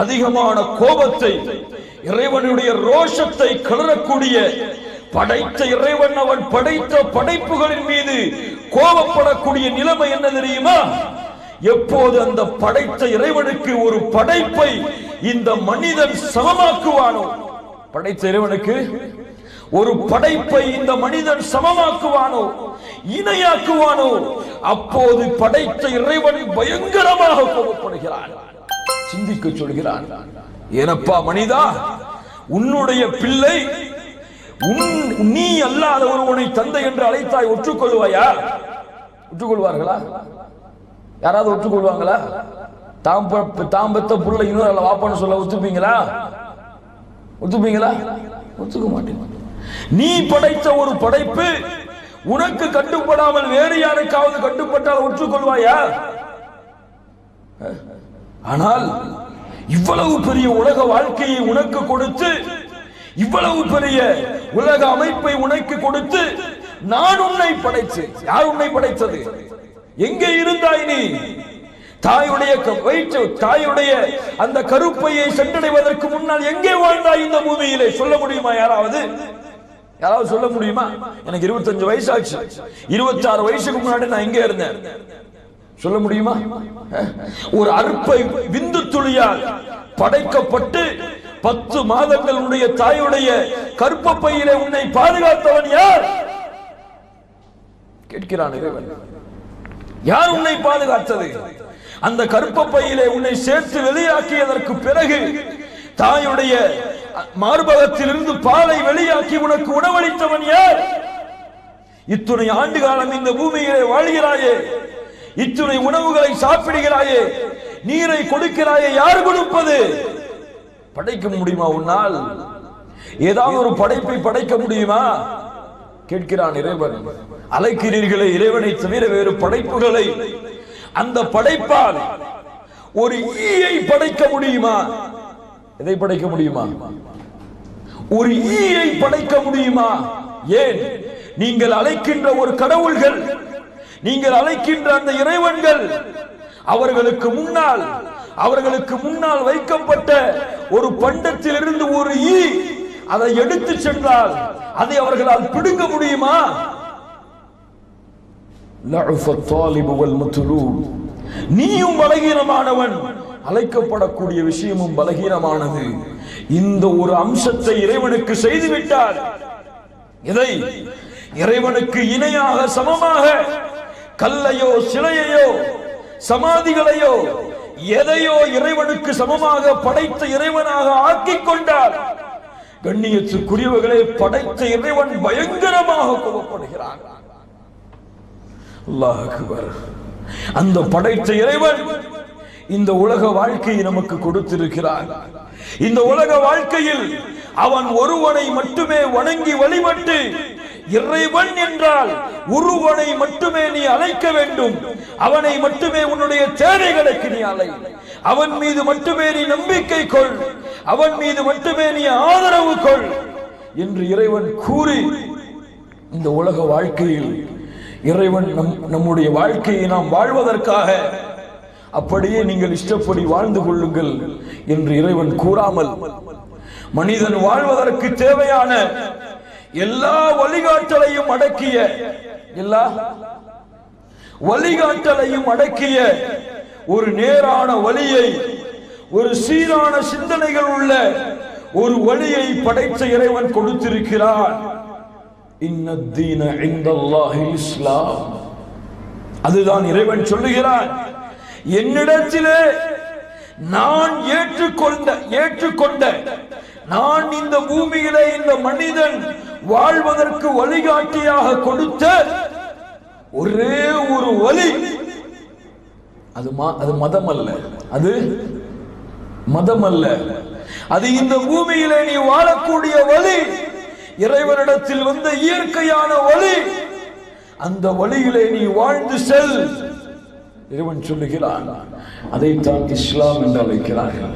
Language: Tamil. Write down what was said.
அதிகமான கோபத்தை, இறைவனுடைய ரோஷத்தை கிளறக்கூடிய படைத்த இறைவன் அவன் படைத்த படைப்புகளின் மீது கோபப்படக்கூடிய நிலைமை என்ன தெரியுமா? எப்போது அந்த படைத்த இறைவனுக்கு ஒரு படைப்பை இந்த மனிதன் சமமாக்குவானோ, படைத்த இறைவனுக்கு ஒரு படைப்பை இந்த மனிதன் சமமாக்குவானோ, இணையாக்குவானோ, அப்போது படைத்த இறைவன் பயங்கரமாக கோபப்படுகிறான். சிந்திக்க சொல்கிறான். ஏனப்பா மனிதா, உன்னுடைய பிள்ளை நீ அல்லாத ஒருவனை தந்தை என்று அழைத்தாய், ஒற்றுக்கொள்வாயா? ஒற்றுக்கொள்வார்களா? யாராவது ஒற்றுக்கொள்வாங்களா? தாம்பத்த புள்ள இன்னொரு வாப்பான்னு சொல்ல ஒத்துப்பீங்களா? ஒத்துப்பீங்களா? ஒத்துக்க மாட்டீங்க. நீ படைத்த ஒரு படைப்பு உனக்கு கட்டுப்படாமல் வேறு யாருக்காவது கட்டுப்பட்டால் ஒற்றுக்கொள்வாயா? ஆனால் இவ்வளவு பெரிய உலக வாழ்க்கையை உனக்கு கொடுத்து, இவ்வளவு பெரிய உலக அமைப்பை உனக்கு கொடுத்து, நான் உன்னை படைத்தேன். யார் உன்னை படைத்தது? எங்கே இருந்தாய் நீ? தாயுடைய அந்த கருப்பையை சென்றடைவதற்கு முன்னால் எங்கே வாழ்ந்தாய் இந்த பூமியிலே? சொல்ல முடியுமா? யாராவது சொல்ல முடியுமா? எனக்கு 25 வயசு ஆச்சு. 26 வயசுக்கு முன்னாடி நான் எங்கே இருந்தேன்? சொல்ல முடியுமா? ஒரு அற்பை விந்து துளியால் படைக்கப்பட்டு 10 மாதங்கள் உன்னுடைய தாயுடைய கற்பப்பையிலே உன்னை பாதுகாத்தவன் யார்? கேட்கிறான் இறைவன். யார் உன்னை பாதுகாத்தது? அந்த கற்பப்பையிலே உன்னை சேர்த்து வெளியாக்கியதற்கு பிறகு தாயுடைய மார்பகத்திலிருந்து பாலை வெளியாக்கி உனக்கு உணவளித்தவன் யார்? இத்துணை ஆண்டு காலம் இந்த பூமியிலே வாழ்கிறாயே, இத்துணை உணவுகளை சாப்பிடுகிறாயே, நீரை கொடுக்கிறாயே, யார் கொடுப்பது? படைக்க முடியுமா உன்னால்? ஏதாவது ஒரு படைப்பை படைக்க முடியுமா? கேட்கிறான் இறைவன். அழைக்கிறீர்களே இறைவனை தவிர வேறு படைப்புகளை, அந்த படைப்பால் ஒரு ஈயை படைக்க முடியுமா? எதை படைக்க முடியுமா? ஒரு ஈயை படைக்க முடியுமா? ஏன் நீங்கள் அழைக்கின்ற ஒரு கடவுள்கள், நீங்கள் அழைக்கின்ற அந்த இறைவன்கள், அவர்களுக்கு முன்னால் வைக்கப்பட்ட ஒரு பண்டத்தில் இருந்து ஒரு ஈ அதை எடுத்து சென்றால் அதை அவர்களால் பிடுங்க முடியுமா? நீயும் பலகீனமானவன், அழைக்கப்படக்கூடிய விஷயமும் பலகீனமானது. இந்த ஒரு அம்சத்தை இறைவனுக்கு செய்துவிட்டார். இதை இறைவனுக்கு இணையாக சமமாக கல்லையோ சிலையையோ சமாதிகளையோ எதையோ இறைவனுக்கு சமமாக படைத்த இறைவனாக ஆக்கிக் கொண்டார். கண்ணியத்துக்குரியவர்களை, படைத்த இறைவன் பயங்கரமாக கோபப்படுகிறான். அல்லாஹ் அக்பர். அந்த படைத்த இறைவன் இந்த உலக வாழ்க்கையை நமக்கு கொடுத்திருக்கிறார். இந்த உலக வாழ்க்கையில் அவன் ஒருவனை மட்டுமே வணங்கி வழிபட்டு, இறைவன் என்றால் ஒருவனை மட்டுமே நீ அழைக்க வேண்டும், அவனை மட்டுமே உன்னுடைய தேவைகளுக்கு நீ அழை, அவன் மீது மட்டுமே நீ நம்பிக்கை கொள், அவன் மீது மட்டுமே நீ ஆதரவு கொள் என்று இறைவன் கூறி, இந்த உலக வாழ்க்கையில் இறைவன் நம்முடைய வாழ்க்கையை நாம் வாழ்வதற்காக அப்படியே நீங்கள் இஷ்டப்படி வாழ்ந்து கொள்ளுங்கள் என்று இறைவன் கூறாமல், மனிதன் வாழ்வதற்கு தேவையான எல்லா வழிகாட்டலையும் அடக்கிய ஒரு நேரான வழியை, ஒரு சீரான சிந்தனைகள் உள்ள ஒரு வழியை படைத்த இறைவன் கொடுத்திருக்கிறான். இன்னத்தீன இன்தல்லாஹில் இஸ்லாம். அதுதான் இறைவன் சொல்லுகிறான், என்னிடத்திலே நான் ஏற்றுக்கொண்ட நான் இந்த பூமியிலே இந்த மனிதன் வாழ்வதற்கு வழிகாட்டியாக கொடுத்த ஒரே ஒரு வழி, அது மதம் அல்ல, அது மதம் அல்ல, அது இந்த பூமியிலே நீ வாழக்கூடிய வழி, இறைவனிடத்தில் வந்த இயற்கையான வழி. அந்த வழியிலே நீ வாழ்ந்து செல் இறைவன் சொல்லுகிறான். அதைத்தான் இஸ்லாம் என்று அழைக்கிறார்கள்.